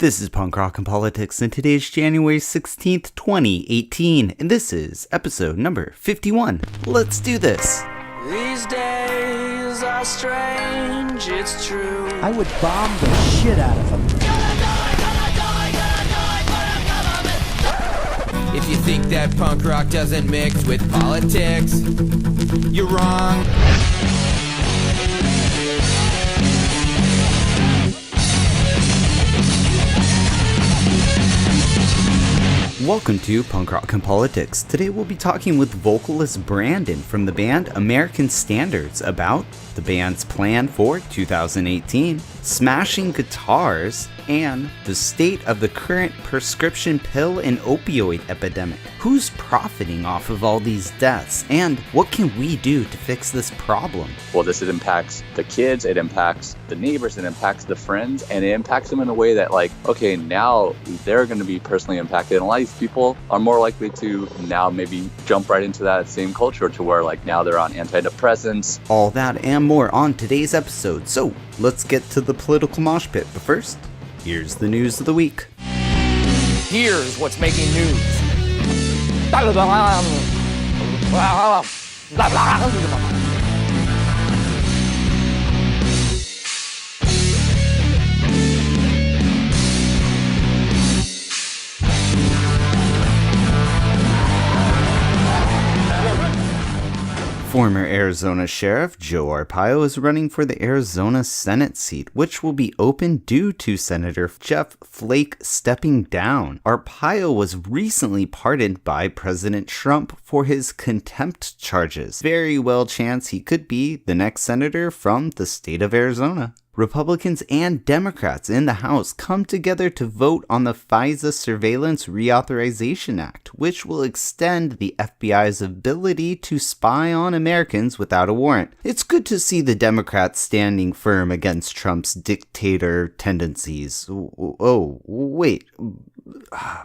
This is Punk Rock and Politics, and today's January 16th, 2018, and this is episode number 51. Let's do this. These days are strange, it's true. I would bomb the shit out of them. If you think that punk rock doesn't mix with politics, you're wrong. Welcome to Punk Rock and Politics. Today we'll be talking with vocalist Brandon from the band American Standards about the band's plan for 2018, smashing guitars, and the state of the current prescription pill and opioid epidemic. Who's profiting off of all these deaths, and what can we do to fix this problem? Well, it impacts the kids, it impacts the neighbors, it impacts the friends, and it impacts them in a way that, like, okay, now they're going to be personally impacted, and a lot of these people are more likely to now maybe jump right into that same culture to where, like, now they're on antidepressants. All that and more on today's episode, so let's get to the political mosh pit, but first, here's the news of the week. Here's what's making news. Former Arizona Sheriff Joe Arpaio is running for the Arizona Senate seat, which will be open due to Senator Jeff Flake stepping down. Arpaio was recently pardoned by President Trump for his contempt charges. Very well chance he could be the next senator from the state of Arizona. Republicans and Democrats in the House come together to vote on the FISA Surveillance Reauthorization Act, which will extend the FBI's ability to spy on Americans without a warrant. It's good to see the Democrats standing firm against Trump's dictator tendencies. Oh, wait.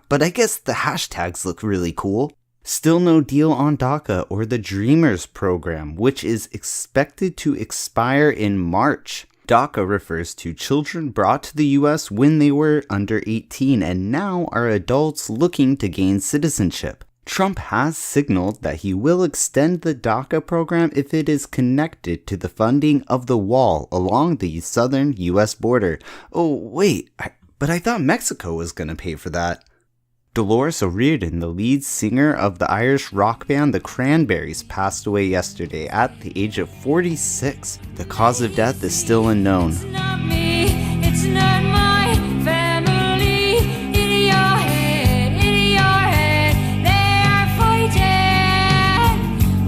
But I guess the hashtags look really cool. Still no deal on DACA or the Dreamers program, which is expected to expire in March. DACA refers to children brought to the U.S. when they were under 18 and now are adults looking to gain citizenship. Trump has signaled that he will extend the DACA program if it is connected to the funding of the wall along the southern U.S. border. Oh, wait, but I thought Mexico was going to pay for that. Dolores O'Riordan, the lead singer of the Irish rock band The Cranberries, passed away yesterday at the age of 46. The cause of death is still unknown. It's not me, it's not my family. In your head, they are fighting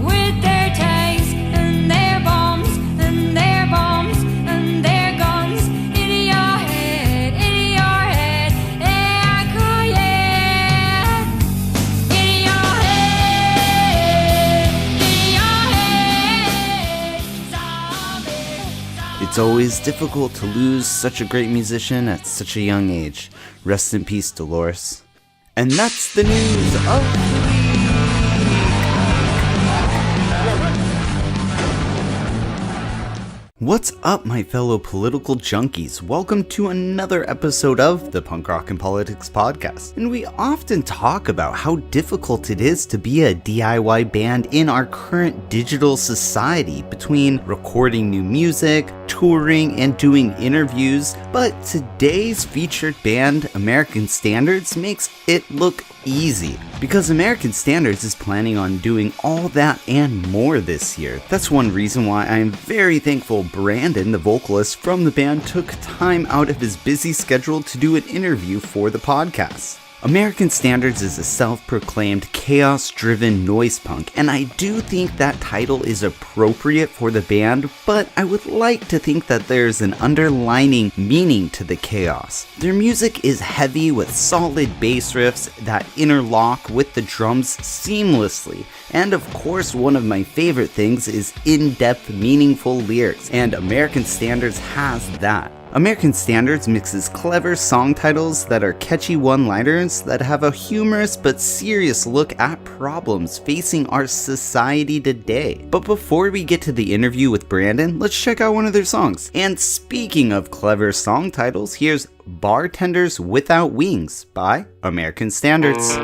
with their tanks and their bombs and their bombs and their guns. In your head, they are crying. In your head, zombie. It's always difficult to lose such a great musician at such a young age. Rest in peace, Dolores. And that's the news of the week. What's up, my fellow political junkies? Welcome to another episode of the Punk Rock and Politics podcast. And we often talk about how difficult it is to be a DIY band in our current digital society, between recording new music, touring, and doing interviews. But today's featured band, American Standards, makes it look easy, because American Standards is planning on doing all that and more this year. That's one reason why I am very thankful Brandon, the vocalist from the band, took time out of his busy schedule to do an interview for the podcast. American Standards is a self-proclaimed chaos-driven noise punk, and I do think that title is appropriate for the band, but I would like to think that there's an underlining meaning to the chaos. Their music is heavy with solid bass riffs that interlock with the drums seamlessly, and of course one of my favorite things is in-depth, meaningful lyrics, and American Standards has that. American Standards mixes clever song titles that are catchy one-liners that have a humorous but serious look at problems facing our society today. But before we get to the interview with Brandon, let's check out one of their songs. And speaking of clever song titles, here's Bartenders Without Wings by American Standards.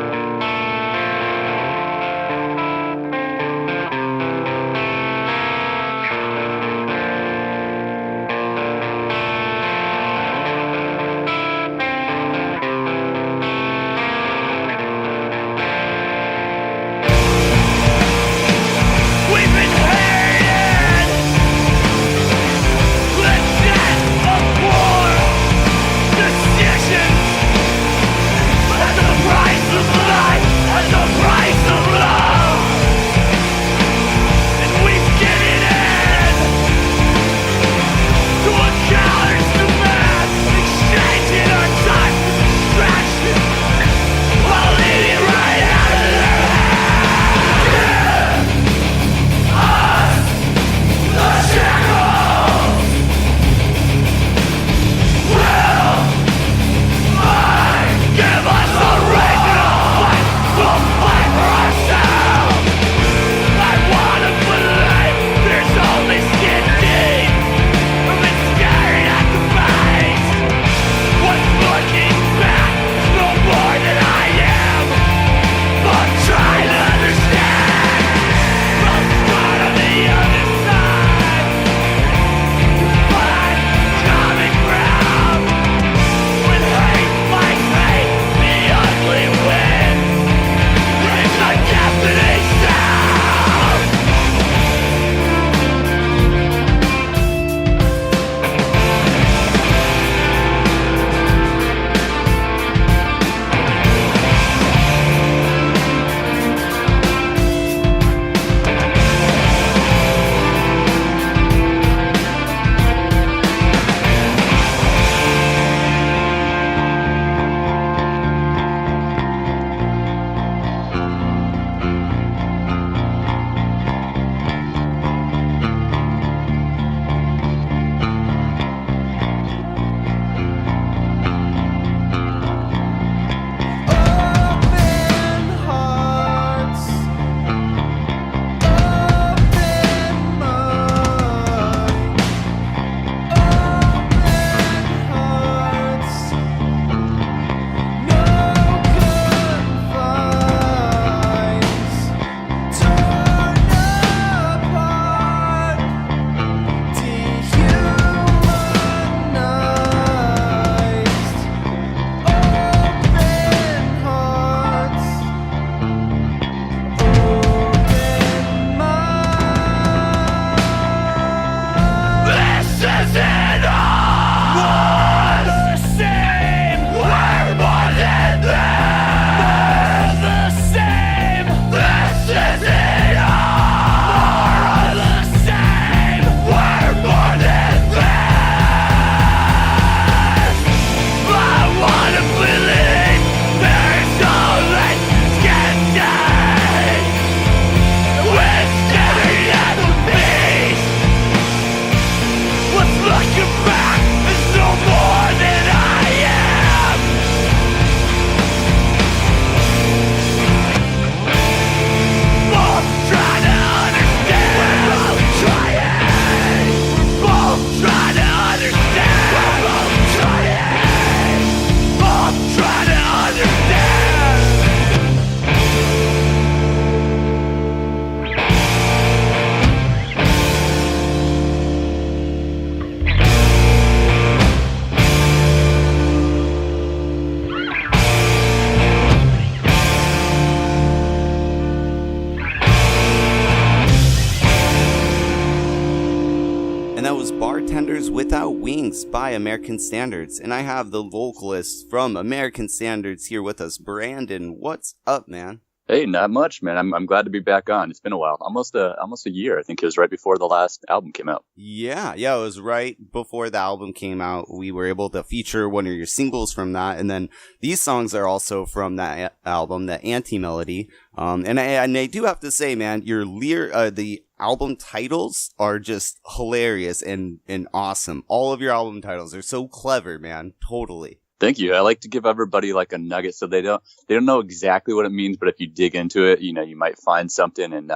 Bartenders Without Wings by American Standards, and I have the vocalist from American Standards here with us. Brandon, what's up, man? Hey, not much, man. I'm glad to be back on. It's been a while, almost a year. I think it was right before the last album came out. Yeah, it was right before the album came out. We were able to feature one of your singles from that, and then these songs are also from that album, the Anti-Melody. And I do have to say, man, the album titles are just hilarious and awesome. All of your album titles are so clever, man. Totally. Thank you. I like to give everybody like a nugget so they don't know exactly what it means, but if you dig into it, you know, you might find something, and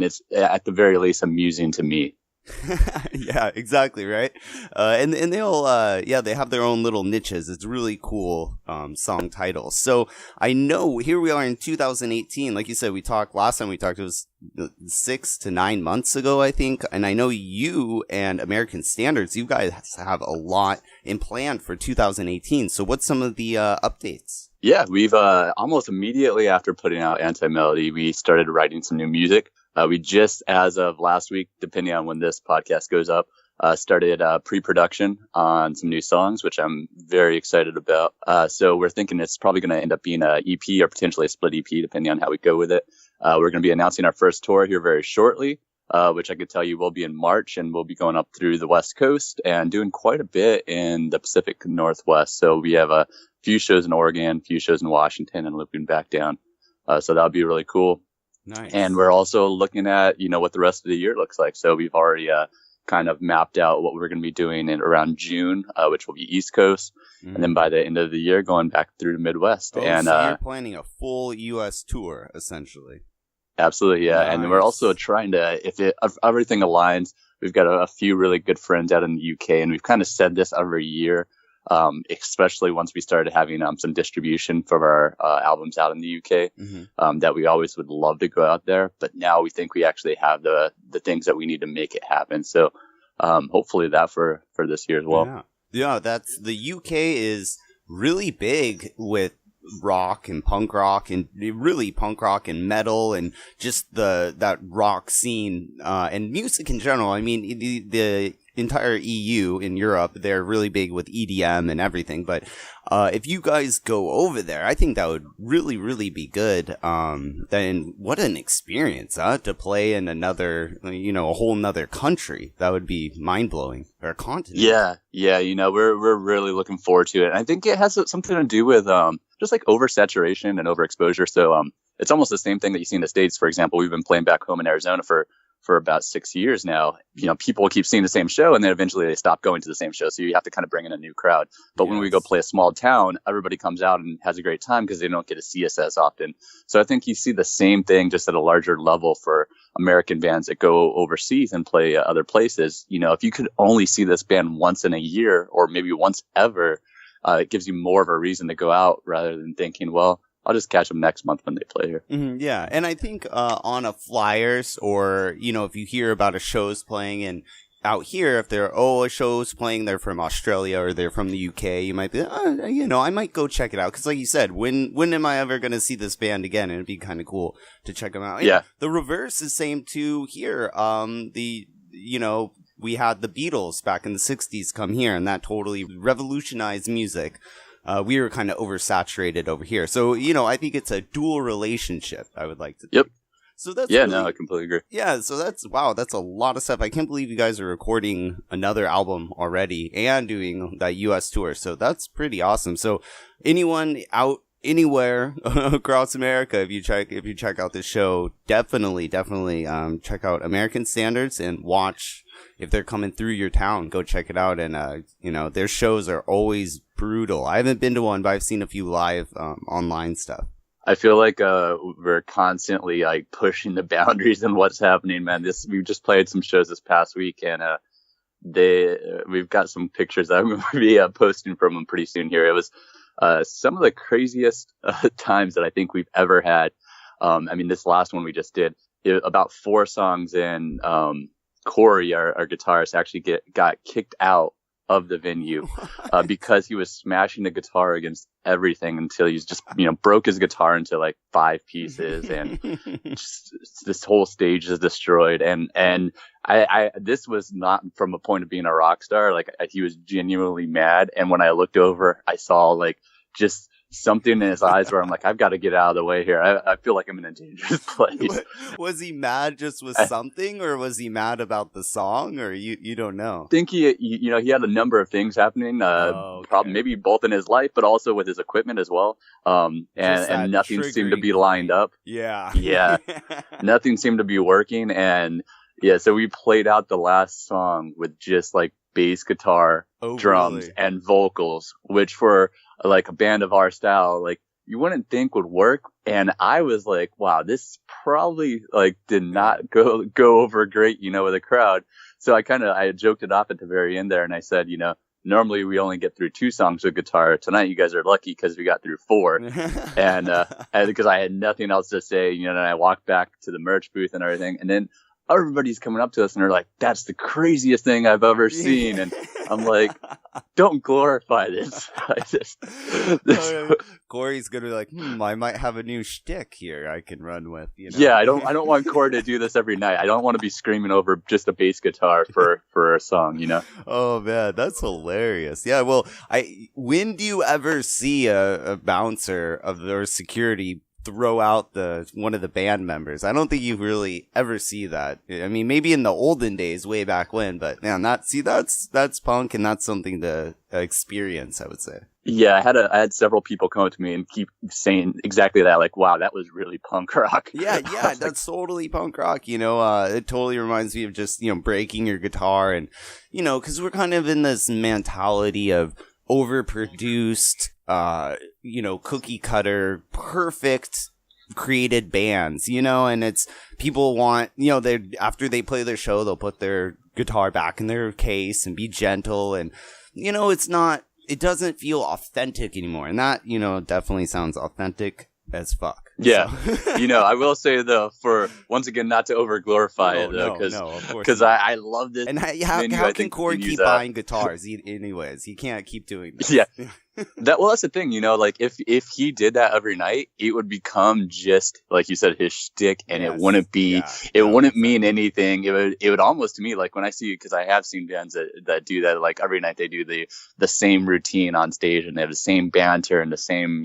it's at the very least amusing to me. Yeah, exactly, right. And they'll they have their own little niches. It's really cool song titles. So I know here we are in 2018. Like you said, last time we talked, it was 6 to 9 months ago, I think. And I know you and American Standards, you guys have a lot in plan for 2018. So what's some of the updates? Yeah, we've almost immediately after putting out Anti-Melody, we started writing some new music. We just, as of last week, depending on when this podcast goes up, started pre-production on some new songs, which I'm very excited about. So we're thinking it's probably going to end up being an EP or potentially a split EP, depending on how we go with it. We're going to be announcing our first tour here very shortly, which I could tell you will be in March, and we'll be going up through the West Coast and doing quite a bit in the Pacific Northwest. So we have a few shows in Oregon, a few shows in Washington, and looping back down. So that'll be really cool. Nice. And we're also looking at, you know, what the rest of the year looks like. So we've already kind of mapped out what we're going to be doing in around June, which will be East Coast. Mm-hmm. And then by the end of the year, going back through the Midwest. Oh, and so you're planning a full U.S. tour, essentially. Absolutely, yeah. Nice. And we're also trying to, if everything aligns, we've got a few really good friends out in the UK, and we've kind of said this every year. Especially once we started having some distribution from our albums out in the UK, mm-hmm. That we always would love to go out there. But now we think we actually have the things that we need to make it happen. So hopefully that for this year as well. Yeah, that's the UK is really big with rock and punk rock, and really punk rock and metal, and just that rock scene and music in general. I mean, the entire EU in Europe, they're really big with EDM and everything. But if you guys go over there, I think that would really, really be good. Then what an experience, to play in another, a whole nother country. That would be mind blowing, or a continent. Yeah. We're really looking forward to it. And I think it has something to do with just like oversaturation and overexposure. So it's almost the same thing that you see in the States. For example, we've been playing back home in Arizona for about 6 years now. People keep seeing the same show, and then eventually they stop going to the same show. So you have to kind of bring in a new crowd. But When we go play a small town, everybody comes out and has a great time because they don't get to see us as often. So I think you see the same thing just at a larger level for American bands that go overseas and play other places. If you could only see this band once in a year, or maybe once ever, it gives you more of a reason to go out rather than thinking, well, I'll just catch them next month when they play here. Mm-hmm, yeah, and I think on a flyers, or if you hear about a show's playing, and out here, if a show's playing, they're from Australia or they're from the UK, you might be, I might go check it out, because like you said, when am I ever going to see this band again? And it'd be kind of cool to check them out. And yeah, the reverse is same too here. We had the Beatles back in the 60s come here, and that totally revolutionized music. We were kind of oversaturated over here. So, I think it's a dual relationship, I would like to think. Yep. So that's I completely agree. Yeah, so that's a lot of stuff. I can't believe you guys are recording another album already and doing that US tour. So that's pretty awesome. So anyone out anywhere across America, if you check out this show, definitely check out American Standards and watch. If they're coming through your town, go check it out. And, their shows are always brutal. I haven't been to one, but I've seen a few live online stuff. I feel like we're constantly like pushing the boundaries and what's happening, man. We just played some shows this past week, and we've got some pictures that I'm going to be posting from them pretty soon here. It was some of the craziest times that I think we've ever had. This last one we just did, about 4 songs in, Corey, our guitarist, actually got kicked out of the venue because he was smashing the guitar against everything until he's just broke his guitar into like 5 pieces, and just, this whole stage is destroyed. And I this was not from a point of being a rock star. Like, he was genuinely mad, and when I looked over, I saw like just something in his eyes where I'm like, I've got to get out of the way here. I feel like I'm in a dangerous place. Was he mad just with something, or was he mad about the song, or you don't know? I think he had a number of things happening, probably maybe both in his life, but also with his equipment as well. And nothing seemed to be lined up. Yeah. Nothing seemed to be working. And yeah, so we played out the last song with just like bass guitar, drums, really? And vocals, which for like a band of our style, like you wouldn't think would work. And I was like, wow, this probably like did not go over great, with the crowd. So I had joked it off at the very end there. And I said, normally we only get through 2 songs with guitar. Tonight, you guys are lucky because we got through 4. And because I had nothing else to say, and I walked back to the merch booth and everything. And then everybody's coming up to us and they're like, that's the craziest thing I've ever seen. And I'm like, don't glorify this. Corey's going to be like, I might have a new shtick here I can run with. Yeah, I don't want Corey to do this every night. I don't want to be screaming over just a bass guitar for a song, Oh, man, that's hilarious. Yeah, well, when do you ever see a bouncer of their security throw out one of the band members? I don't think you really ever see that. I mean, maybe in the olden days, way back when, but man, that's punk, and that's something to experience, I would say. Yeah, I had several people come up to me and keep saying exactly that, like, wow, that was really punk rock. Yeah, that's totally punk rock, it totally reminds me of just, breaking your guitar, and, because we're kind of in this mentality of overproduced, cookie cutter, perfect created bands, and it's people want, after they play their show, they'll put their guitar back in their case and be gentle, and, it doesn't feel authentic anymore. And that, definitely sounds authentic as fuck. Yeah. I will say though, for once again, not to over glorify it though, because I love this. And how can Corey keep buying guitars anyways? He can't keep doing that. Yeah. That's the thing, like if he did that every night, it would become just like you said, his shtick, and it wouldn't mean anything. It would almost, to me, like when I see, because I have seen bands that do that, like every night they do the same routine on stage, and they have the same banter and the same,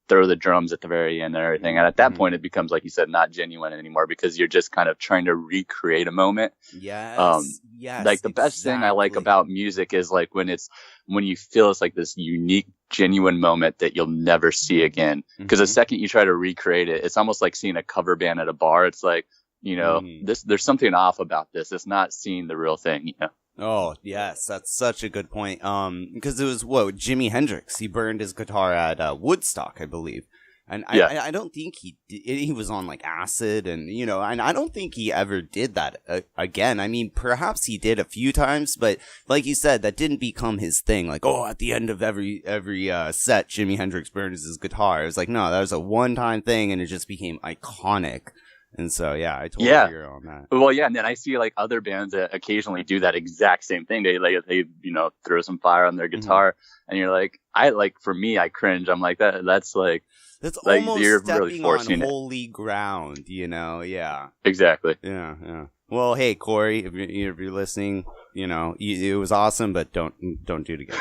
throw the drums at the very end and everything. And at that point, it becomes, like you said, not genuine anymore, because you're just kind of trying to recreate a moment. Yes. Like the best thing I like about music is like when you feel it's like this unique, genuine moment that you'll never see again. Because the second you try to recreate it, it's almost like seeing a cover band at a bar. It's like, there's something off about this. It's not seeing the real thing, Oh, yes, that's such a good point. Because it was, Jimi Hendrix. He burned his guitar at Woodstock, I believe. And I don't think he was on like acid, and and I don't think he ever did that again. I mean, perhaps he did a few times, but like you said, that didn't become his thing. Like, at the end of every set, Jimi Hendrix burns his guitar. It was like, no, that was a one-time thing, and it just became iconic. And so, I totally agree on that. Well, yeah, and then I see like other bands that occasionally do that exact same thing. They throw some fire on their guitar, and you're like, for me, I cringe. I'm like, that's like. That's like, almost you're stepping really forcing on holy ground, Yeah. Exactly. Yeah. Well, hey, Corey, if you're listening, it was awesome, but don't do it again.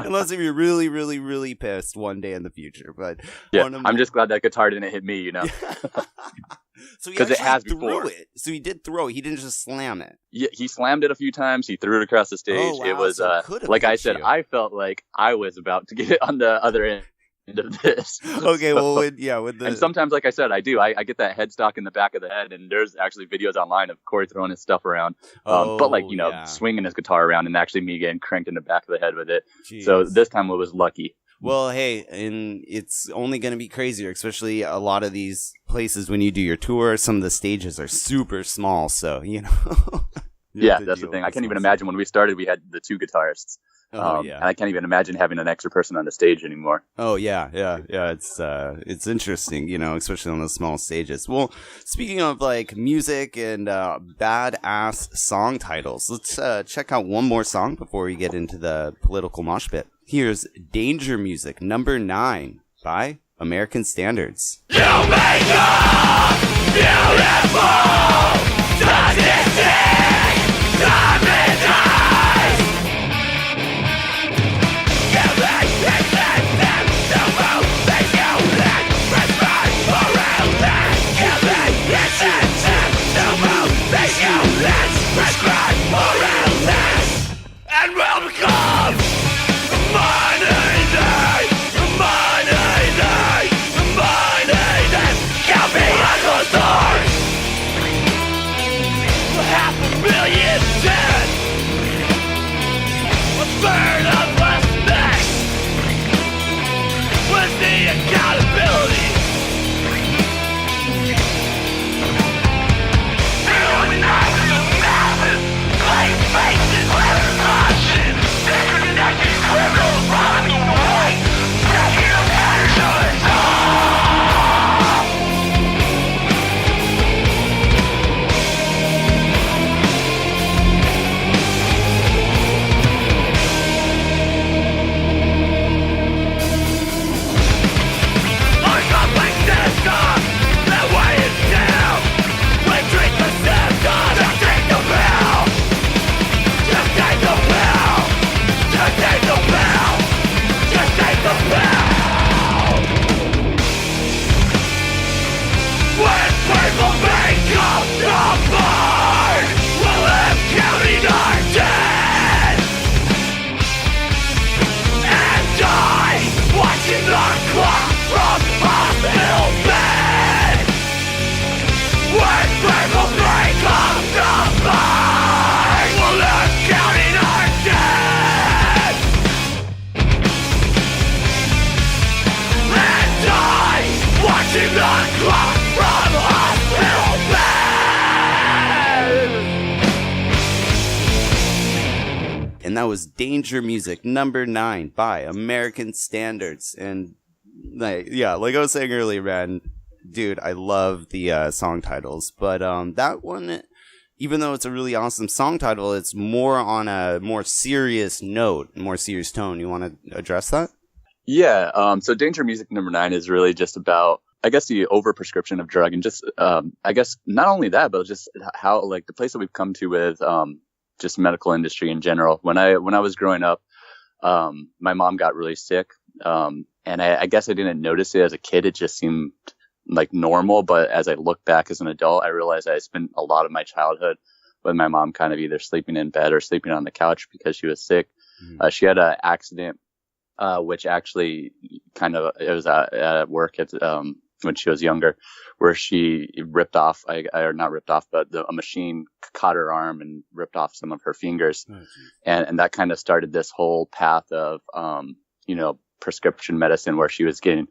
Unless if you're really, really, really pissed one day in the future. But I'm just glad that guitar didn't hit me, So he because it has threw before. it. So he did throw it. He didn't just slam it. Yeah, he slammed it a few times. He threw it across the stage. Oh, wow. It was So like I said, you. I felt like I was about to get it on the other end of this. Okay, So, with the and sometimes, like I said, I do. I get that headstock in the back of the head, and there's actually videos online of Corey throwing his stuff around, but like swinging his guitar around, and actually me getting cranked in the back of the head with it. Jeez. So this time I was lucky. Well, hey, and it's only going to be crazier, especially a lot of these places when you do your tour. Some of the stages are super small, so Yeah, that's the thing. I can't even imagine when we started, we had the 2 guitarists. And I can't even imagine having an extra person on the stage anymore. Oh yeah. It's interesting, especially on the small stages. Well, speaking of like music and badass song titles, let's check out one more song before we get into the political mosh pit. Here's Danger Music, number 9 by American Standards. You make love beautiful, statistic, diamond eyes. You make pieces and that was Danger Music number 9 by American Standards. And like I was saying earlier, man, dude, I love the song titles, but that one, even though it's a really awesome song title, it's more on a more serious note, more serious tone. You want to address that? Yeah. So Danger Music number 9 is really just about, I guess, the overprescription of drug, and just, I guess, not only that, but just how, like, the place that we've come to with just medical industry in general. When I was growing up, my mom got really sick, and I guess I didn't notice it as a kid. It just seemed like normal. But as I look back as an adult, I realized I spent a lot of my childhood with my mom kind of either sleeping in bed or sleeping on the couch because she was sick. She had an accident, which actually kind of, it was at work at when she was younger, where she ripped off, or not ripped off, but a machine caught her arm and ripped off some of her fingers. And that kind of started this whole path of, prescription medicine, where she was getting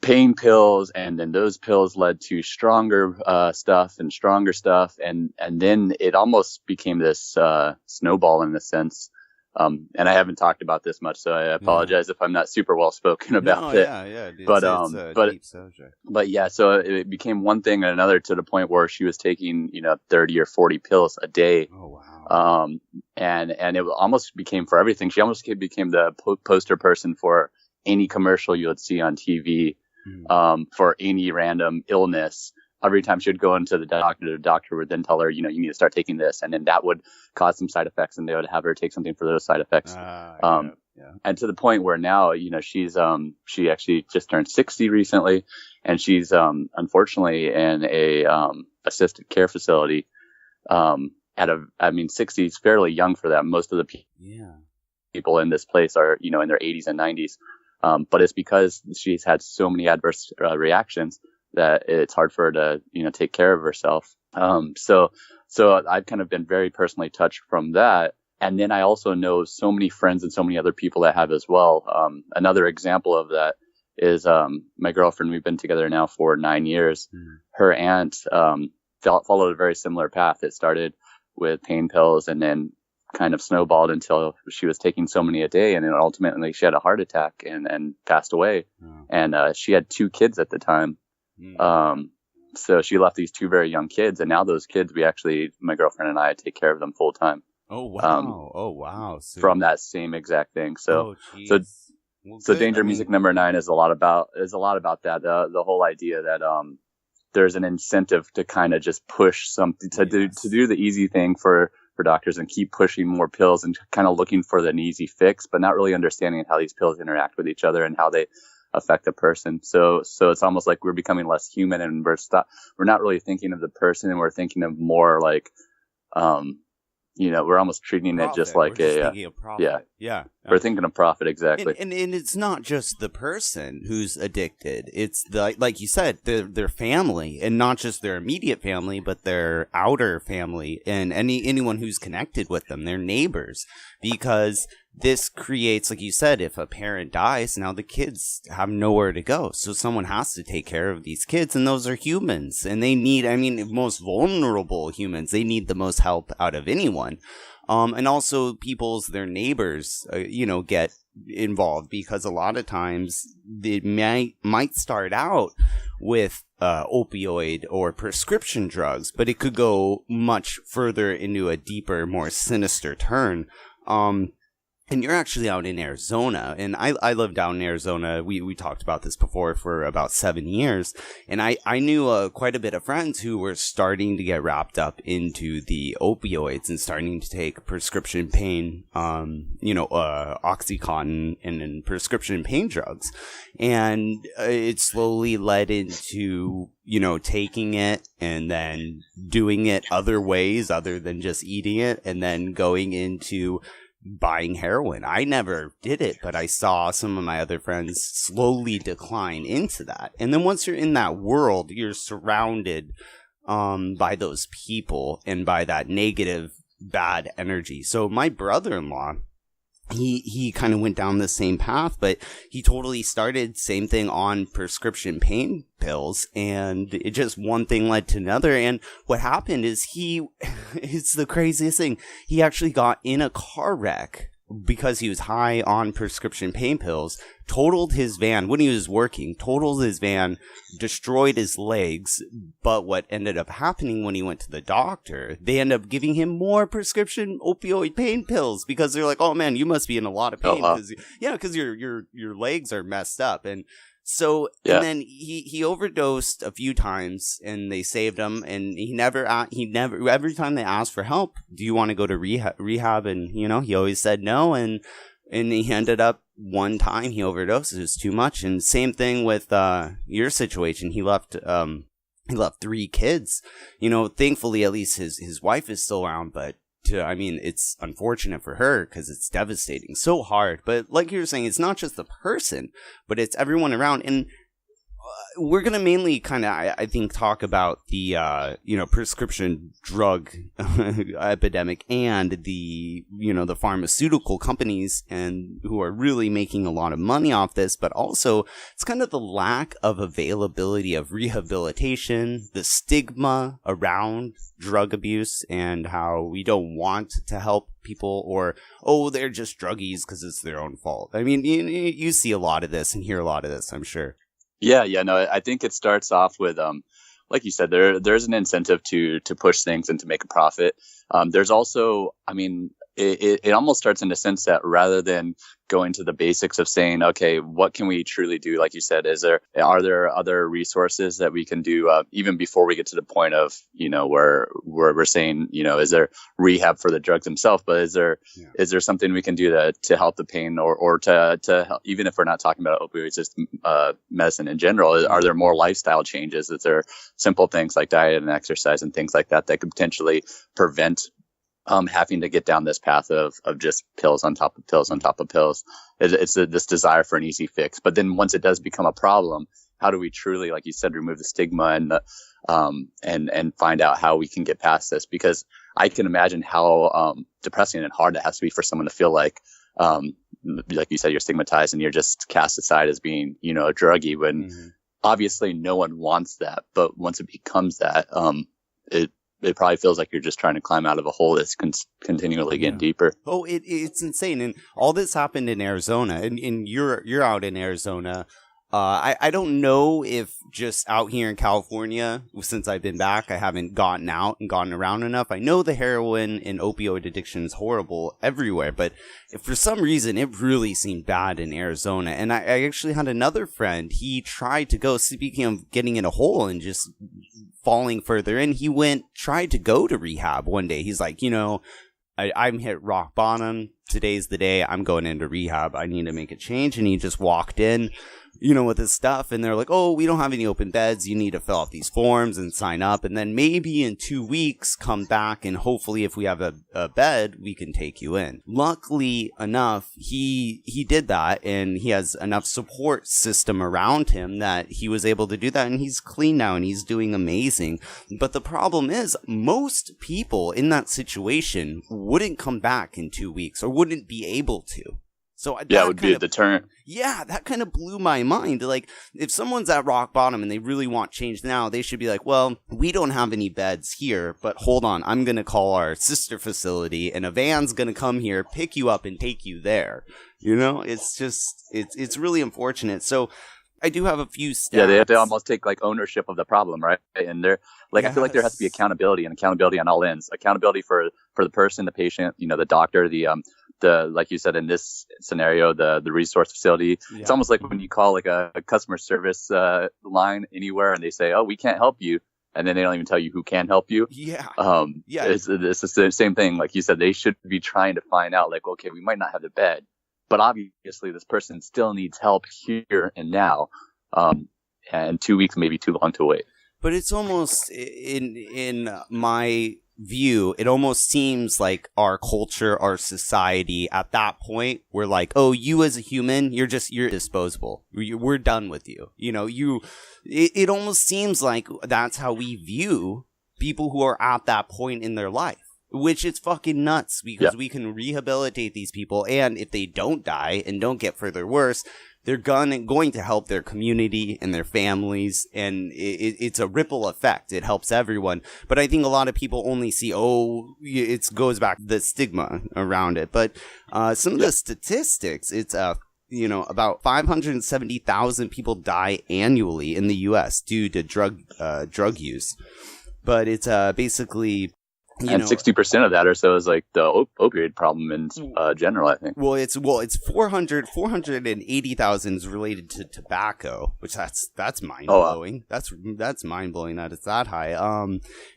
pain pills, and then those pills led to stronger stuff and stronger stuff. And then it almost became this snowball in a sense. And I haven't talked about this much, so I apologize if I'm not super well spoken about it. Yeah, dude, but it's a deep subject. But yeah, so it became one thing and another, to the point where she was taking 30 or 40 pills a day. Oh wow. And it almost became for everything. She almost became the poster person for any commercial you would see on TV, for any random illness. Every time she would go into the doctor would then tell her, you need to start taking this. And then that would cause some side effects, and they would have her take something for those side effects. And to the point where now, she's, she actually just turned 60 recently, and she's, unfortunately in a, assisted care facility, 60 is fairly young for that. Most of the people in this place are, in their 80s and 90s. But it's because she's had so many adverse reactions that it's hard for her to, take care of herself. So I've kind of been very personally touched from that. And then I also know so many friends and so many other people that have as well. Another example of that is, my girlfriend. We've been together now for 9 years. Her aunt, followed a very similar path. It started with pain pills and then kind of snowballed until she was taking so many a day, and then ultimately she had a heart attack and passed away. And she had 2 kids at the time. So she left these 2 very young kids, and now those kids, my girlfriend and I take care of them full time. Oh wow! From that same exact thing. So Danger Music number 9 is a lot about that. The whole idea that there's an incentive to kind of just push something to do the easy thing for doctors and keep pushing more pills and kind of looking for an easy fix, but not really understanding how these pills interact with each other and how they affect the person. So it's almost like we're becoming less human, and we're not really thinking of the person, and we're thinking of more like, we're almost treating it just like thinking of profit. We're thinking of profit, exactly. And it's not just the person who's addicted. It's like you said, their family, and not just their immediate family, but their outer family and anyone who's connected with them, their neighbors, because this creates, like you said, if a parent dies, now the kids have nowhere to go. So someone has to take care of these kids, and those are humans, and they need, most vulnerable humans, they need the most help out of anyone. And also their neighbors, get involved, because a lot of times it might start out with opioid or prescription drugs, but it could go much further into a deeper, more sinister turn. And you're actually out in Arizona, and I lived out in Arizona. We talked about this before for about 7 years, and I knew quite a bit of friends who were starting to get wrapped up into the opioids and starting to take prescription pain, Oxycontin and prescription pain drugs, and it slowly led into taking it and then doing it other ways other than just eating it, and then going into buying heroin. I never did it, but I saw some of my other friends slowly decline into that. And then once you're in that world, you're surrounded by those people and by that negative, bad energy. So my brother-in-law he kind of went down the same path, but he totally started same thing on prescription pain pills, and it just one thing led to another. And what happened is it's the craziest thing. He actually got in a car wreck because he was high on prescription pain pills, totaled his van when he was working, totaled his van, destroyed his legs. But what ended up happening when he went to the doctor, they ended up giving him more prescription opioid pain pills because they're like, oh man, you must be in a lot of pain. Because your legs are messed up. And so, and then he overdosed a few times and they saved him, and he never, every time they asked for help, do you want to go to rehab? And, he always said no. And he ended up one time he overdosed. It was too much. And same thing with, your situation. He left 3 kids, thankfully at least his wife is still around, but it's unfortunate for her because it's devastating, so hard. But like you were saying, it's not just the person, but it's everyone around. And we're going to mainly kind of, I think, talk about the, prescription drug epidemic and the, the pharmaceutical companies and who are really making a lot of money off this. But also it's kind of the lack of availability of rehabilitation, the stigma around drug abuse, and how we don't want to help people, or, oh, they're just druggies because it's their own fault. I mean, you see a lot of this and hear a lot of this, I'm sure. Yeah, no, I think it starts off with, like you said, there's an incentive to push things and to make a profit. There's also, it almost starts in a sense that rather than going to the basics of saying, okay, what can we truly do? Like you said, are there other resources that we can do even before we get to the point of, where we're saying, is there rehab for the drugs themselves? But is there something we can do to help the pain or to help, even if we're not talking about opioids, just medicine in general? Are there more lifestyle changes? Is there simple things like diet and exercise and things like that could potentially prevent having to get down this path of just pills on top of pills on top of pills? It's this desire for an easy fix. But then once it does become a problem, how do we truly, like you said, remove the stigma and find out how we can get past this? Because I can imagine how depressing and hard it has to be for someone to feel like you said, you're stigmatized and you're just cast aside as being, a druggie, when obviously no one wants that. But once it becomes that, it probably feels like you're just trying to climb out of a hole that's continually getting deeper. Oh, it's insane. And all this happened in Arizona, and you're out in Arizona. I don't know if just out here in California, since I've been back, I haven't gotten out and gotten around enough. I know the heroin and opioid addiction is horrible everywhere, but if for some reason it really seemed bad in Arizona. And I actually had another friend, he tried to go, speaking of getting in a hole and just falling further in, tried to go to rehab one day. He's like, I'm hit rock bottom. Today's the day I'm going into rehab. I need to make a change. And he just walked in, with his stuff. And they're like, oh, we don't have any open beds. You need to fill out these forms and sign up. And then maybe in 2 weeks, come back. And hopefully if we have a bed, we can take you in. Luckily enough, he did that. And he has enough support system around him that he was able to do that. And he's clean now and he's doing amazing. But the problem is most people in that situation wouldn't come back in 2 weeks or wouldn't be able to. So it would be a deterrent. Yeah, that kind of blew my mind. Like, if someone's at rock bottom and they really want change now, they should be like, well, we don't have any beds here, but hold on, I'm going to call our sister facility and a van's going to come here, pick you up and take you there. It's just, it's really unfortunate. So I do have a few stats. Yeah, they have to almost take like ownership of the problem, right? And they're like, I feel like there has to be accountability on all ends. Accountability for the person, the patient, the doctor, the like you said in this scenario, the resource facility. Yeah. It's almost like when you call like a customer service line anywhere and they say, oh, we can't help you. And then they don't even tell you who can help you. Yeah. It's the same thing. Like you said, they should be trying to find out like, okay, we might not have the bed, but obviously this person still needs help here and now. And 2 weeks may be too long to wait. But it's almost, in my view, it almost seems like our culture, our society at that point, we're like, oh, you as a human, you're disposable. We're done with you. It almost seems like that's how we view people who are at that point in their life. which is fucking nuts because we can rehabilitate these people. And if they don't die and don't get further worse, they're going to help their community and their families, and it's a ripple effect. It helps everyone. But I think a lot of people only see, it goes back to the stigma around it. But some of the statistics, it's about 570,000 people die annually in the U.S. due to drug use. But it's basically... And 60% of that or so is like the opioid problem in general, I think. Well, it's 480,000 is related to tobacco, which that's mind blowing. Oh, wow. That's mind blowing that it's that high.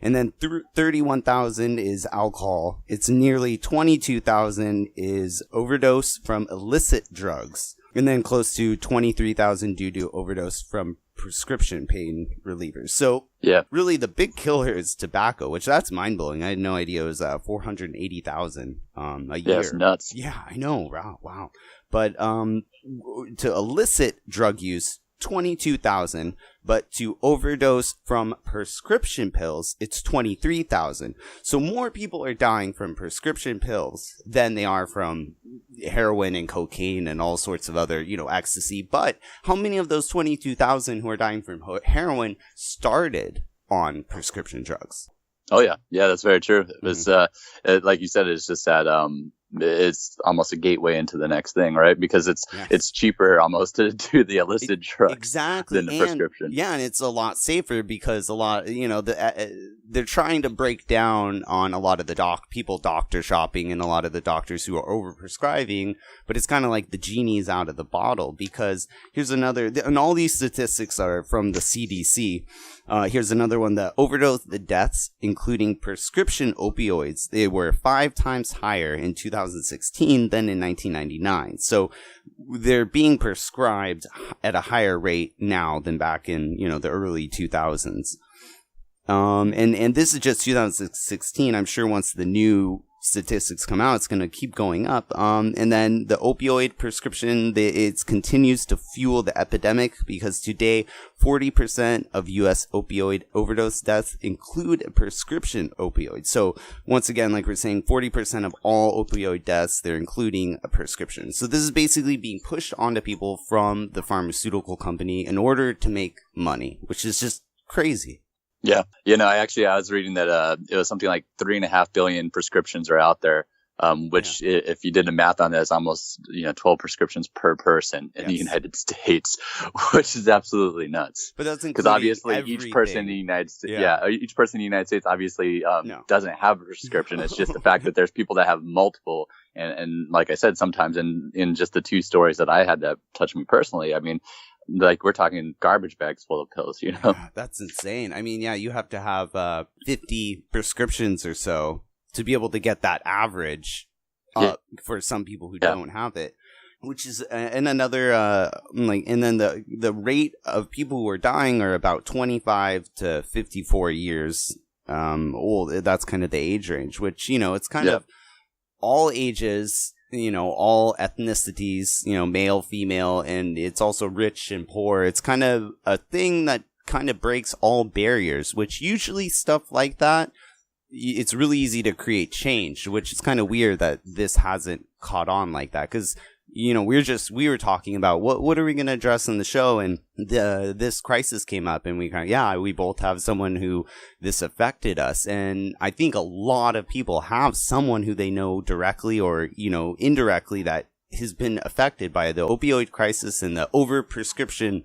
And then 31,000 is alcohol. It's nearly 22,000 is overdose from illicit drugs, and then close to 23,000 due to overdose from prescription pain relievers. So really the big killer is tobacco, which that's mind-blowing. I had no idea it was 480,000 a year. Yeah, it's nuts. Yeah, I know. Wow. But to illicit drug use, 22,000, but to overdose from prescription pills, it's 23,000. So more people are dying from prescription pills than they are from heroin and cocaine and all sorts of other, ecstasy. But how many of those 22,000 who are dying from heroin started on prescription drugs? Oh, yeah. Yeah, that's very true. It was, like you said, it's just that it's almost a gateway into the next thing, right? Because it's cheaper almost to do the illicit drugs than the prescription. Yeah, and it's a lot safer because a lot, they're trying to break down on a lot of the doctor shopping and a lot of the doctors who are overprescribing, but it's kind of like the genie's out of the bottle because here's another, and all these statistics are from the CDC. Here's another one, the overdose deaths, including prescription opioids, they were 5 times higher in 2016 than in 1999. So they're being prescribed at a higher rate now than back in, the early 2000s. And this is just 2016. I'm sure once the new statistics come out, it's going to keep going up. And then the opioid prescription, it continues to fuel the epidemic because today 40% of U.S. opioid overdose deaths include a prescription opioid. So once again, like we're saying, 40% of all opioid deaths, they're including a prescription. So this is basically being pushed onto people from the pharmaceutical company in order to make money, which is just crazy. Yeah. I was reading that it was something like 3.5 billion prescriptions are out there, which if you did the math on that, is almost 12 prescriptions per person in the United States, which is absolutely nuts. But that's because obviously each person in the United States, each person in the United States obviously doesn't have a prescription. It's just the fact that there's people that have multiple, and like I said, sometimes in just the 2 stories that I had that touched me personally, I mean, like we're talking garbage bags full of pills, Yeah, that's insane. I mean, you have to have 50 prescriptions or so to be able to get that average up for some people who don't have it, which is and another and then the rate of people who are dying are about 25 to 54 years old. That's kind of the age range, which it's kind of all ages. All ethnicities, male, female, and it's also rich and poor. It's kind of a thing that kind of breaks all barriers, which usually stuff like that, it's really easy to create change, which is kind of weird that this hasn't caught on like that. Because, we were talking about what are we going to address in the show, and this crisis came up, and we both have someone who this affected us, and I think a lot of people have someone who they know directly or indirectly that has been affected by the opioid crisis and the overprescription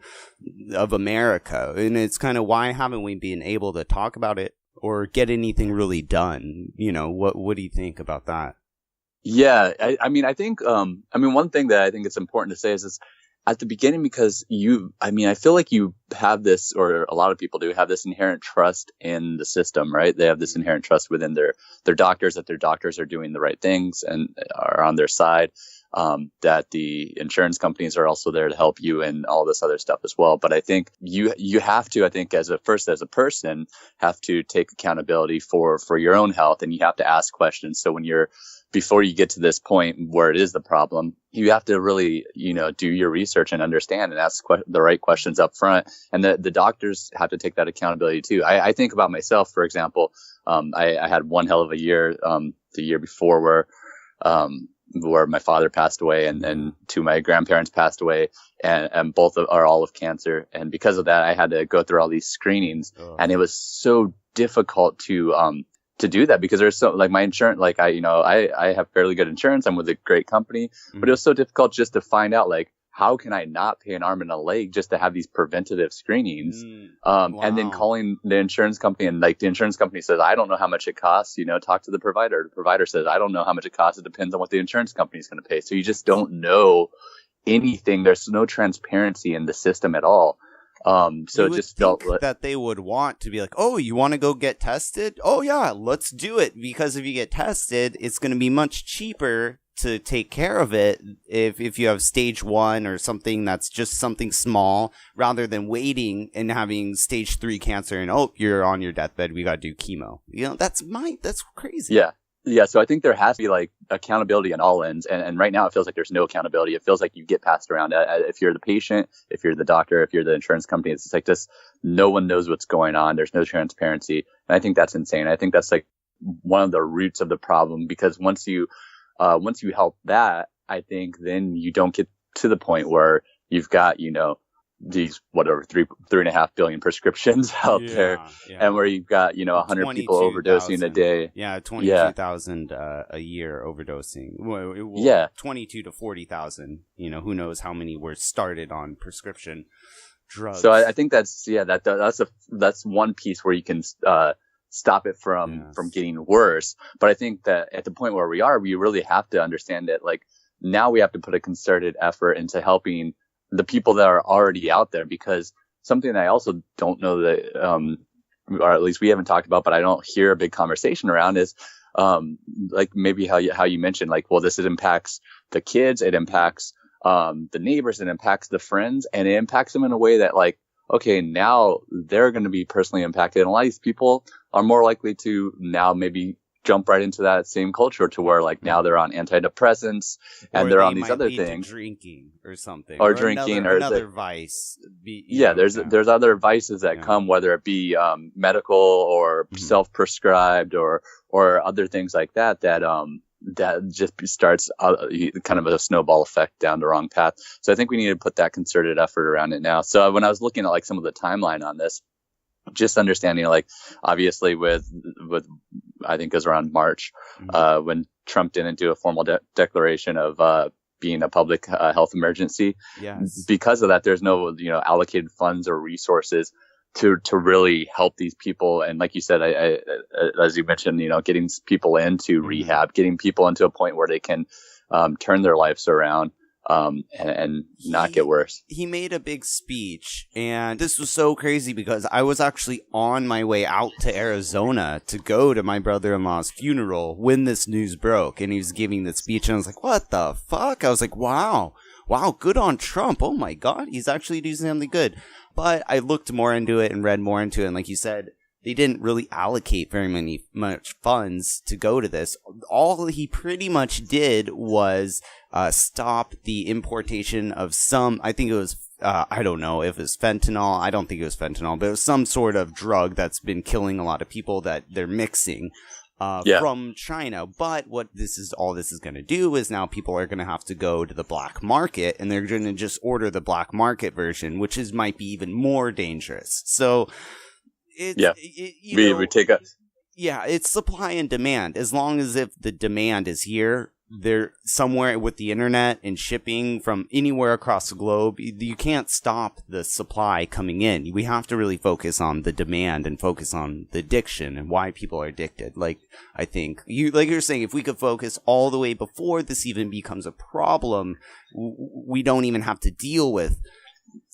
of America, and it's kind of why haven't we been able to talk about it or get anything really done? What do you think about that? Yeah, I think one thing that I think it's important to say is at the beginning, because I feel like you have this, or a lot of people do have this inherent trust in the system, right? They have this inherent trust within their doctors, that their doctors are doing the right things and are on their side, that the insurance companies are also there to help you and all this other stuff as well. But I think you have to, I think as a person, have to take accountability for your own health, and you have to ask questions. So when you're before you get to this point where it is the problem, you have to really, do your research and understand and ask the right questions up front. And the doctors have to take that accountability too. I think about myself, for example. I had one hell of a year, the year before where my father passed away and two of my grandparents passed away, and both are all of cancer. And because of that, I had to go through all these screenings, and it was so difficult to do that because there's so, like, my insurance, like I have fairly good insurance. I'm with a great company, but it was so difficult just to find out, like, how can I not pay an arm and a leg just to have these preventative screenings? And then calling the insurance company, and like the insurance company says, I don't know how much it costs, talk to the provider. The provider says, I don't know how much it costs. It depends on what the insurance company is going to pay. So you just don't know anything. There's no transparency in the system at all. So it just felt that they would want to be like, oh, you want to go get tested? Oh yeah, let's do it. Because if you get tested, it's going to be much cheaper to take care of it if you have stage 1 or something that's just something small, rather than waiting and having stage 3 cancer and, oh, you're on your deathbed, we got to do chemo. That's crazy. Yeah. So I think there has to be like accountability on all ends. And right now it feels like there's no accountability. It feels like you get passed around. If you're the patient, if you're the doctor, if you're the insurance company, it's like this, no one knows what's going on. There's no transparency. And I think that's insane. I think that's like one of the roots of the problem, because once you help that, I think then you don't get to the point where you've got, these, whatever, 3.5 billion prescriptions out there, and where you've got, 100 people overdosing a day. 22,000 a year overdosing. Well, 22 to 40,000. Who knows how many were started on prescription drugs. So I think that's one piece where you can stop it from getting worse. But I think that at the point where we are, we really have to understand that, like, now we have to put a concerted effort into helping the people that are already out there, because something I also don't know that, or at least we haven't talked about, but I don't hear a big conversation around is, like maybe how you mentioned, like, well, this impacts the kids, it impacts, the neighbors, it impacts the friends, and it impacts them in a way that, like, okay, now they're going to be personally impacted. And a lot of these people are more likely to now maybe jump right into that same culture, to where, like, now they're on antidepressants and they're on these other things, drinking or something, or drinking, or another vice. There's other vices that come, whether it be medical or self-prescribed or other things like that just starts kind of a snowball effect down the wrong path. So I think we need to put that concerted effort around it now. So when I was looking at, like, some of the timeline on this, just understanding, like, obviously with I think it was around March, when Trump didn't do a formal declaration of being a public health emergency. Yes. Because of that, there's no allocated funds or resources to really help these people. And like you said, I as you mentioned, getting people into rehab, getting people into a point where they can turn their lives around. And not get worse. He made a big speech, and this was so crazy because I was actually on my way out to Arizona to go to my brother-in-law's funeral when this news broke, and he was giving the speech, and I was like, what the fuck? I was like, wow, good on Trump. Oh my God, he's actually doing something good. But I looked more into it and read more into it, and like you said, they didn't really allocate very much funds to go to this. All he pretty much did was stop the importation of some, I think it was, I don't know if it was fentanyl. I don't think it was fentanyl, but it was some sort of drug that's been killing a lot of people that they're mixing from China. But what this is going to do is now people are going to have to go to the black market, and they're going to just order the black market version, which might be even more dangerous. So it's supply and demand. As long as if the demand is here, there somewhere with the internet and shipping from anywhere across the globe, you can't stop the supply coming in. We have to really focus on the demand and focus on the addiction and why people are addicted. Like, I think you're saying, if we could focus all the way before this even becomes a problem, we don't even have to deal with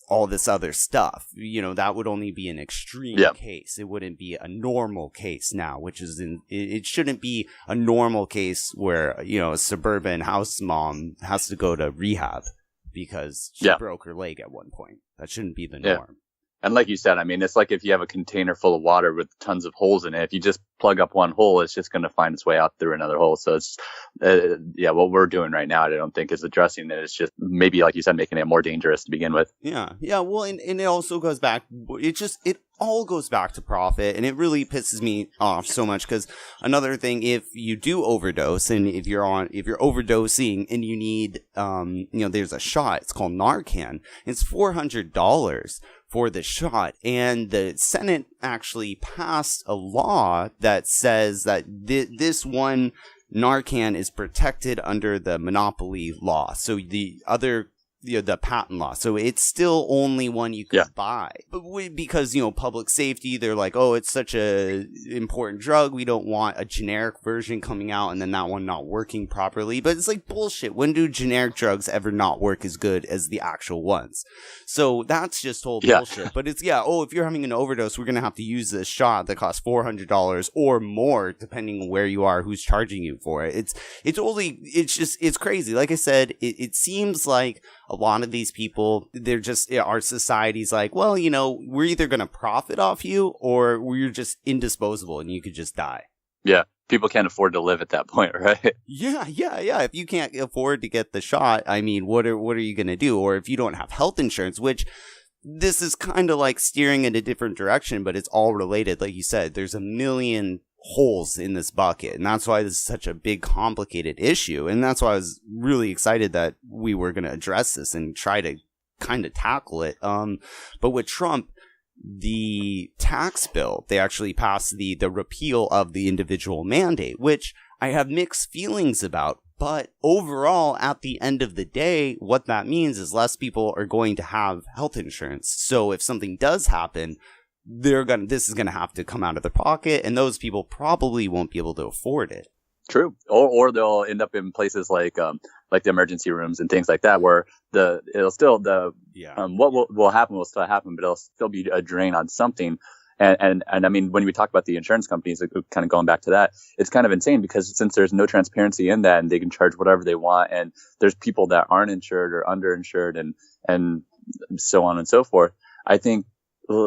all this other stuff. That would only be an extreme case. It wouldn't be a normal case now, which is it shouldn't be a normal case where, a suburban house mom has to go to rehab because she broke her leg at one point. That shouldn't be the norm. And like you said, I mean, it's like if you have a container full of water with tons of holes in it, if you just plug up one hole, it's just going to find its way out through another hole. So it's, what we're doing right now, I don't think is addressing it. It's just maybe, like you said, making it more dangerous to begin with. Yeah. Well, and it also goes back, it all goes back to profit. And it really pisses me off so much because another thing, if you do overdose and if you're overdosing and you need, there's a shot, it's called Narcan. It's $400 for the shot, and the Senate actually passed a law that says that this one Narcan is protected under the monopoly law. So the other, the patent law. So it's still only one you can buy. But because, public safety, they're like, oh, it's such a important drug. We don't want a generic version coming out and then that one not working properly. But it's like bullshit. When do generic drugs ever not work as good as the actual ones? So that's just whole bullshit. But it's, if you're having an overdose, we're going to have to use this shot that costs $400 or more, depending on where you are, who's charging you for it. It's crazy. Like I said, it seems like a lot of these people, they're just, our society's like, well, we're either going to profit off you or we're just indisposable and you could just die. Yeah. People can't afford to live at that point, right? Yeah. If you can't afford to get the shot, I mean, what are you going to do? Or if you don't have health insurance, which this is kind of like steering in a different direction, but it's all related. Like you said, there's a million holes in this bucket, and that's why this is such a big, complicated issue. And that's why I was really excited that we were going to address this and try to kind of tackle it. But with Trump, the tax bill, they actually passed the repeal of the individual mandate, which I have mixed feelings about. But overall, at the end of the day, what that means is less people are going to have health insurance. So if something does happen, this is gonna have to come out of their pocket, and those people probably won't be able to afford it. True, or they'll end up in places like the emergency rooms and things like that, where what will happen will still happen, but it'll still be a drain on something. And I mean, when we talk about the insurance companies, kind of going back to that, it's kind of insane because since there's no transparency in that, and they can charge whatever they want, and there's people that aren't insured or underinsured, and so on and so forth. I think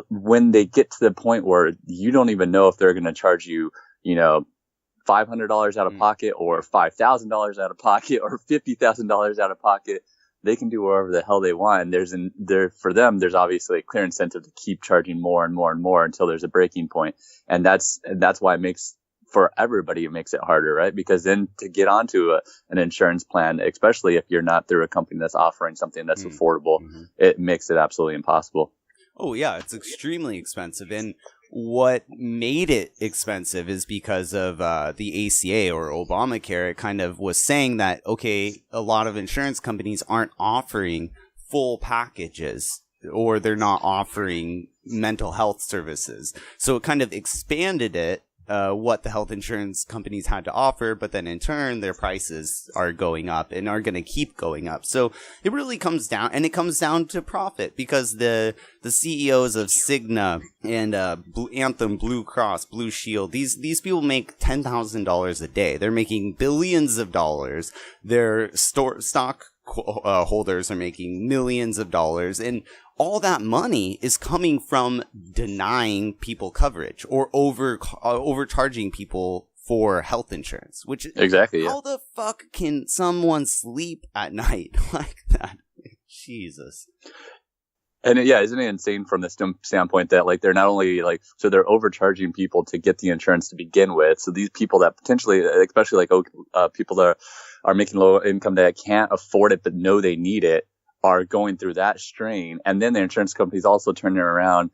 when they get to the point where you don't even know if they're going to charge you, $500 out of pocket or $5,000 out of pocket or $50,000 out of pocket, they can do whatever the hell they want. And for them, there's obviously a clear incentive to keep charging more and more and more until there's a breaking point. And that's why it makes it harder, right? Because then to get onto an insurance plan, especially if you're not through a company that's offering something that's affordable, it makes it absolutely impossible. Oh, yeah, it's extremely expensive. And what made it expensive is because of the ACA or Obamacare. It kind of was saying that, okay, a lot of insurance companies aren't offering full packages or they're not offering mental health services. So it kind of expanded it. What the health insurance companies had to offer, but then in turn, their prices are going up and are going to keep going up. So it really comes down to profit because the CEOs of Cigna and Anthem, Blue Cross, Blue Shield, these people make $10,000 a day. They're making billions of dollars. Their stock holders are making millions of dollars, and all that money is coming from denying people coverage or overcharging people for health insurance, which exactly. How the fuck can someone sleep at night like that? Jesus. And isn't it insane from the standpoint that they're not only they're overcharging people to get the insurance to begin with. So these people that potentially, especially people that are making low income that can't afford it but know they need it, are going through that strain. And then the insurance companies also turning around,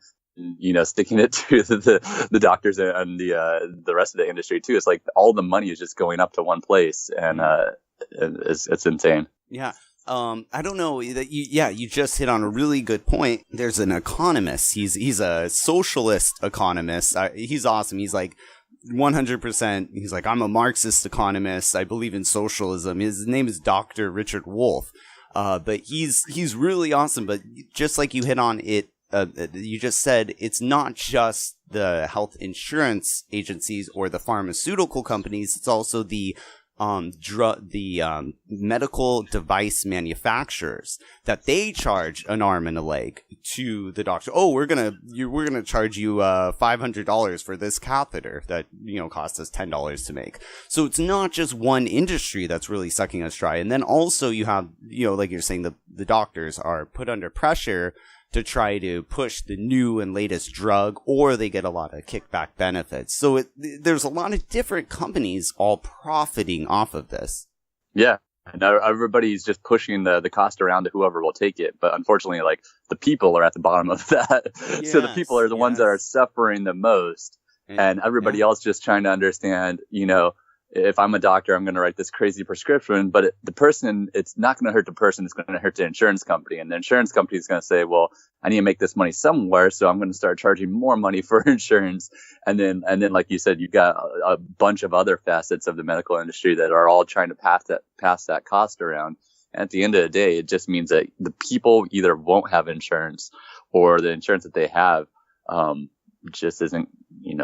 sticking it to the doctors and the rest of the industry too. It's like all the money is just going up to one place, and it's insane. Yeah. I don't know that you just hit on a really good point. There's an economist. He's a socialist economist. He's awesome. He's like 100%. He's like, I'm a Marxist economist. I believe in socialism. His name is Dr. Richard Wolff. But he's really awesome. But just like you hit on it, you just said it's not just the health insurance agencies or the pharmaceutical companies. It's also the medical device manufacturers that they charge an arm and a leg to the doctor. Oh, we're gonna charge you $500 for this catheter that cost us $10 to make. So it's not just one industry that's really sucking us dry. And then also you have like you're saying, the doctors are put under pressure to try to push the new and latest drug, or they get a lot of kickback benefits. So there's a lot of different companies all profiting off of this. Yeah. And everybody's just pushing the cost around to whoever will take it. But unfortunately, like, the people are at the bottom of that. Yes, so the people are the ones that are suffering the most. And everybody else just trying to understand, if I'm a doctor, I'm going to write this crazy prescription, but the person, it's not going to hurt the person. It's going to hurt the insurance company. And the insurance company is going to say, well, I need to make this money somewhere. So I'm going to start charging more money for insurance. And then, like you said, you've got a bunch of other facets of the medical industry that are all trying to pass that cost around. And at the end of the day, it just means that the people either won't have insurance, or the insurance that they have, just isn't,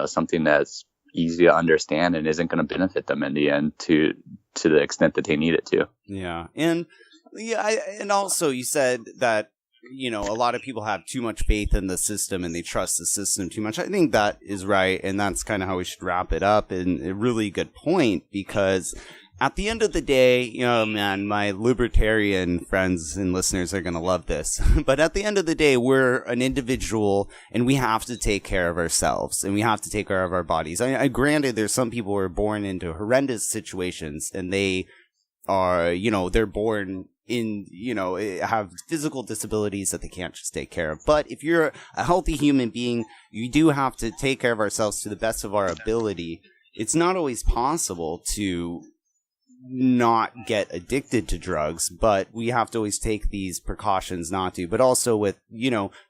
something that's easy to understand and isn't going to benefit them in the end to the extent that they need it to. Yeah. And and also you said that, a lot of people have too much faith in the system and they trust the system too much. I think that is right. And that's kind of how we should wrap it up. And a really good point, because at the end of the day, man, my libertarian friends and listeners are going to love this. But at the end of the day, we're an individual and we have to take care of ourselves and we have to take care of our bodies. I granted, there's some people who are born into horrendous situations and they are, they're born in, have physical disabilities that they can't just take care of. But if you're a healthy human being, you do have to take care of ourselves to the best of our ability. It's not always possible to not get addicted to drugs, but we have to always take these precautions not to. But also with,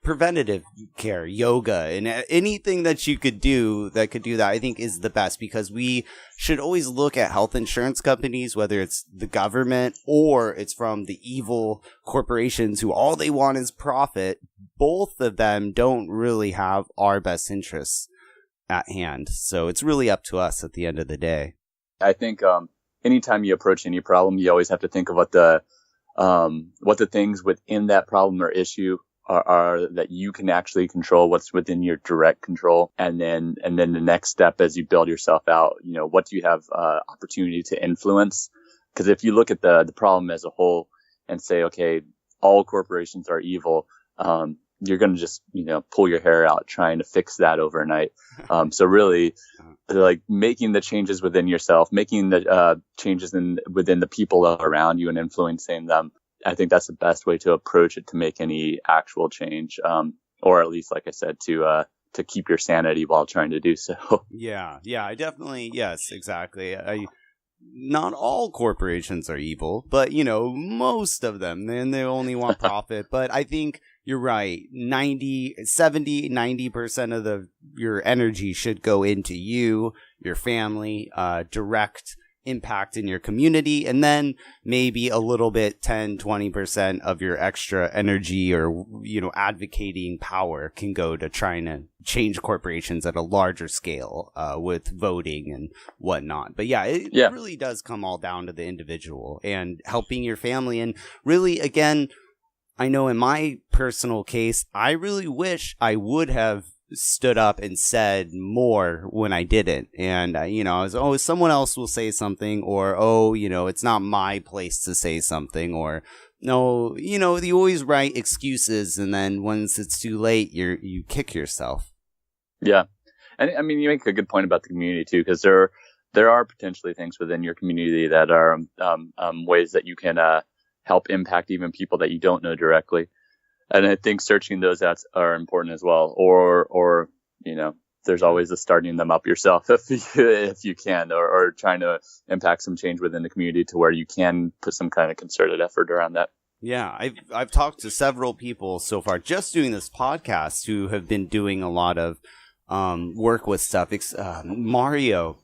preventative care, yoga, and anything that you could do that could do that, I think is the best, because we should always look at health insurance companies, whether it's the government or it's from the evil corporations who all they want is profit. Both of them don't really have our best interests at hand. So it's really up to us at the end of the day. I think, anytime you approach any problem, you always have to think of what the things within that problem or issue are that you can actually control, what's within your direct control. And then the next step as you build yourself out, what do you have opportunity to influence? Because if you look at the problem as a whole and say, okay, all corporations are evil, you're going to just, pull your hair out trying to fix that overnight. So really, like, making the changes within yourself, making the changes within the people around you and influencing them, I think that's the best way to approach it, to make any actual change, or at least, like I said, to keep your sanity while trying to do so. Yeah, I definitely, yes, exactly. Not all corporations are evil, but, most of them, and they only want profit. But I think you're right. 90% of your energy should go into you, your family, direct impact in your community, and then maybe a little bit, 10-20% of your extra energy or advocating power can go to trying to change corporations at a larger scale, with voting and whatnot. But it really does come all down to the individual and helping your family. And really, again, I know in my personal case, I really wish I would have stood up and said more when I didn't. And, I was, someone else will say something, or, it's not my place to say something, or, no, you always write excuses. And then once it's too late, you kick yourself. Yeah. And I mean, you make a good point about the community too, because there are potentially things within your community that are, ways that you can, help impact even people that you don't know directly. And I think searching those outs are important as well. Or there's always the starting them up yourself if you can, or trying to impact some change within the community to where you can put some kind of concerted effort around that. Yeah, I've talked to several people so far just doing this podcast who have been doing a lot of work with stuff. Mario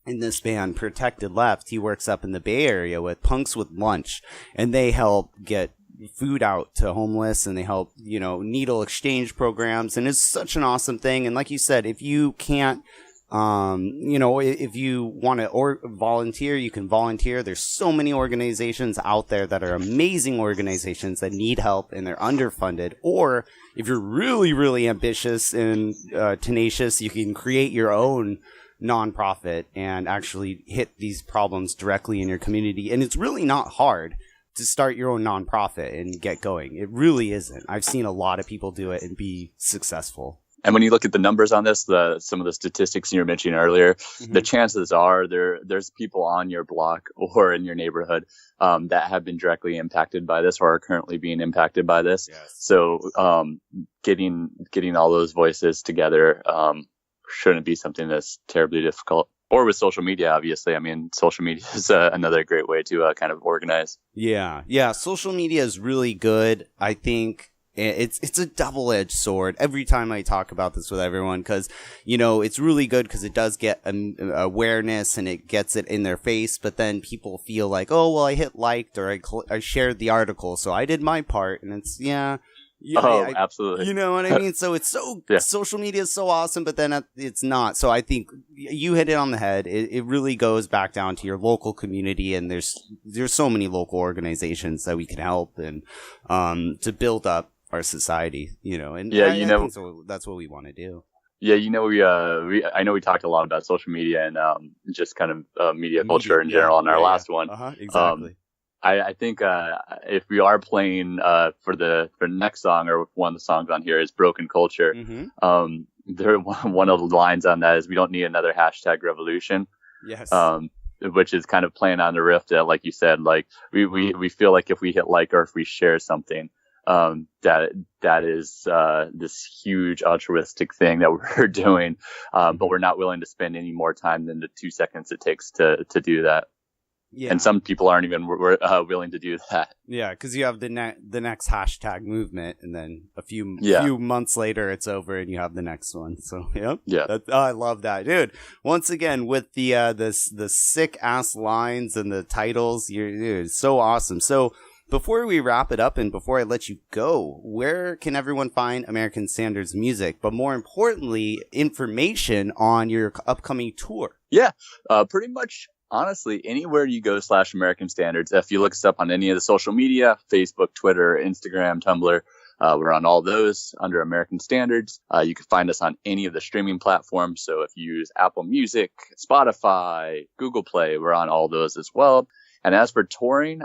in this band, Protected Left, he works up in the Bay Area with Punks with Lunch, and they help get food out to homeless, and they help, needle exchange programs, and it's such an awesome thing. And like you said, if you can't If you want to volunteer, you can volunteer. There's so many organizations out there that are amazing organizations that need help and they're underfunded. Or if you're really, really ambitious and tenacious, you can create your own nonprofit and actually hit these problems directly in your community. And it's really not hard to start your own nonprofit and get going. It really isn't. I've seen a lot of people do it and be successful. And when you look at the numbers on this, some of the statistics you were mentioning earlier, the chances are there's people on your block or in your neighborhood that have been directly impacted by this or are currently being impacted by this. Yes. So getting all those voices together shouldn't be something that's terribly difficult. Or with social media, obviously. I mean, social media is another great way to kind of organize. Yeah. Social media is really good. I think it's a double-edged sword every time I talk about this with everyone because, it's really good because it does get awareness and it gets it in their face. But then people feel like, oh, well, I hit liked or I shared the article, so I did my part. And it's, absolutely. You know what I mean? So it's social media is so awesome, but then it's not. So I think you hit it on the head. It really goes back down to your local community, and there's so many local organizations that we can help and to build up our society. And I think so that's what we want to do. Yeah, I know we talked a lot about social media and just kind of media culture in general in our last one. Exactly. I think if we are playing for the next song or one of the songs on here is Broken Culture, one of the lines on that is we don't need another hashtag revolution. Yes. Which is kind of playing on the riff that, like you said, like we feel like if we hit like or if we share something, that is this huge altruistic thing that we're doing, but we're not willing to spend any more time than the 2 seconds it takes to do that. Yeah. And some people aren't even willing to do that. Yeah, because you have the next hashtag movement, and then a few months later, it's over, and you have the next one. So, I love that, dude. Once again, with the sick ass lines and the titles, it's so awesome. So, before we wrap it up and before I let you go, where can everyone find American Standards music? But more importantly, information on your upcoming tour. Yeah, pretty much. Honestly, anywhere you go /American Standards, if you look us up on any of the social media, Facebook, Twitter, Instagram, Tumblr, we're on all those under American Standards. You can find us on any of the streaming platforms. So if you use Apple Music, Spotify, Google Play, we're on all those as well. And as for touring,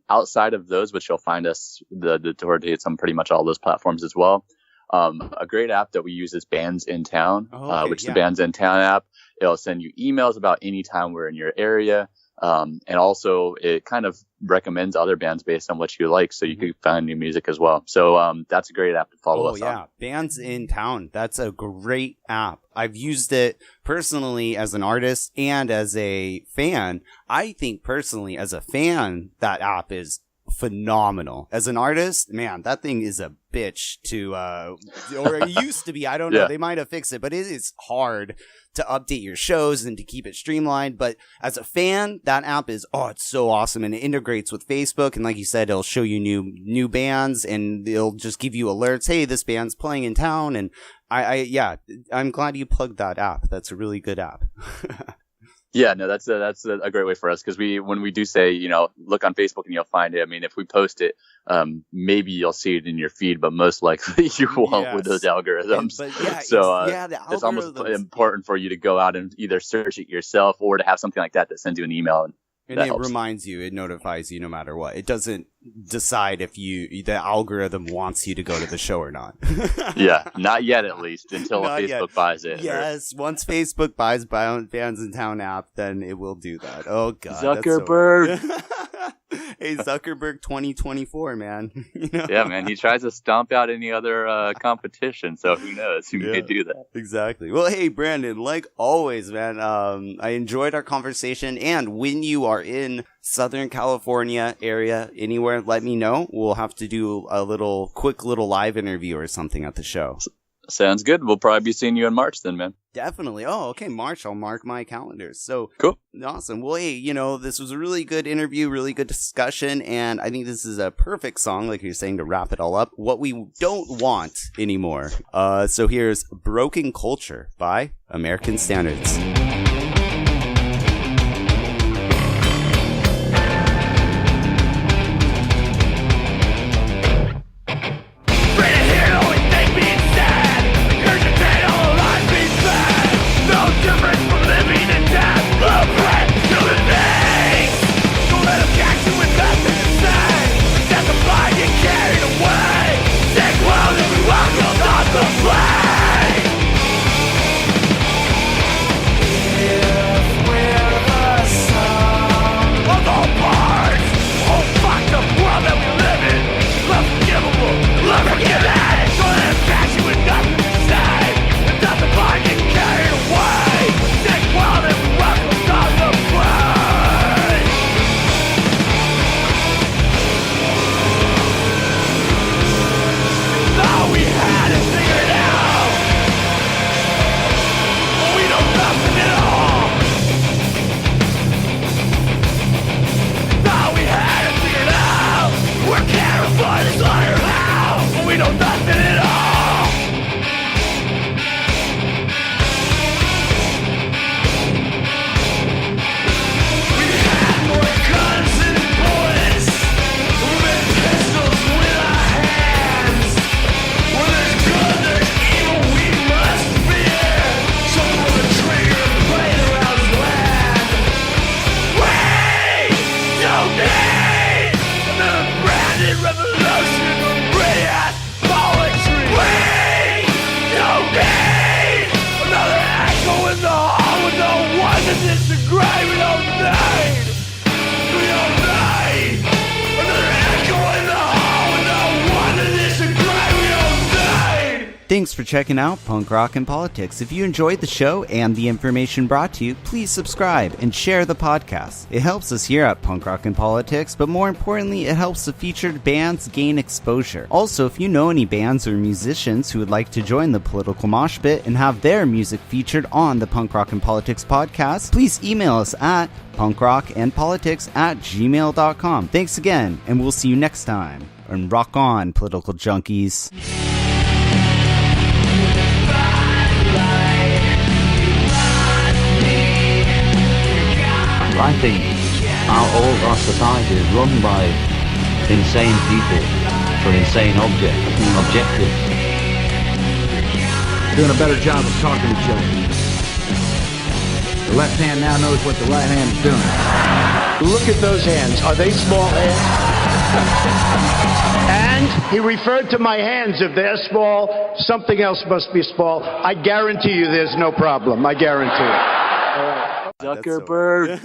outside of those, which you'll find us, the tour dates on pretty much all those platforms as well. A great app that we use is Bands in Town, which is the Bands in Town app. It'll send you emails about any time we're in your area. And also it kind of recommends other bands based on what you like. So you can find new music as well. So that's a great app to follow us on. Bands in Town. That's a great app. I've used it personally as an artist and as a fan. I think personally as a fan, that app is phenomenal. As an artist, man, that thing is a bitch to or it used to be. I don't know. They might have fixed it, but it is hard to update your shows and to keep it streamlined. But as a fan, that app is it's so awesome, and it integrates with Facebook, and like you said, it'll show you new bands, and it'll just give you alerts. Hey, this band's playing in town, and I'm glad you plugged that app. That's a really good app. Yeah, no, that's a great way for us because when we do say, look on Facebook and you'll find it. I mean, if we post it, maybe you'll see it in your feed, but most likely you won't with those algorithms. It's almost important for you to go out and either search it yourself or to have something like that sends you an email. And it reminds you, it notifies you no matter what. It doesn't decide if the algorithm wants you to go to the show or not. Yeah, not yet at least, until Facebook buys it. Yes, once Facebook buys Bands in Town app, then it will do that. Oh, God. Zuckerberg. Hey, Zuckerberg 2024, man. Yeah, man, he tries to stomp out any other competition, so who knows? He may do that. Exactly. Well, hey, Brandon, like always, man, I enjoyed our conversation, and when you are in Southern California area, anywhere, let me know. We'll have to do a quick little live interview or something at the show. Sounds good. We'll probably be seeing you in March then, man. Definitely. Oh, okay, March. I'll mark my calendar. So Cool. Awesome. Well, hey, this was a really good interview, really good discussion, and I think this is a perfect song, like you're saying, to wrap it all up. What we don't want anymore. So here's Broken Culture by American Standards. Thanks for checking out Punk Rock and Politics. If you enjoyed the show and the information brought to you, please subscribe and share the podcast. It helps us here at Punk Rock and Politics, but more importantly, it helps the featured bands gain exposure. Also, if you know any bands or musicians who would like to join the Political Mosh Pit and have their music featured on the Punk Rock and Politics podcast, please email us at punkrockandpolitics@gmail.com. Thanks again, and we'll see you next time. And rock on, political junkies. I think all our society is run by insane people for insane objectives. Doing a better job of talking to each other. The left hand now knows what the right hand is doing. Look at those hands. Are they small hands? And he referred to my hands. If they're small, something else must be small. I guarantee you there's no problem. I guarantee it. Zuckerberg.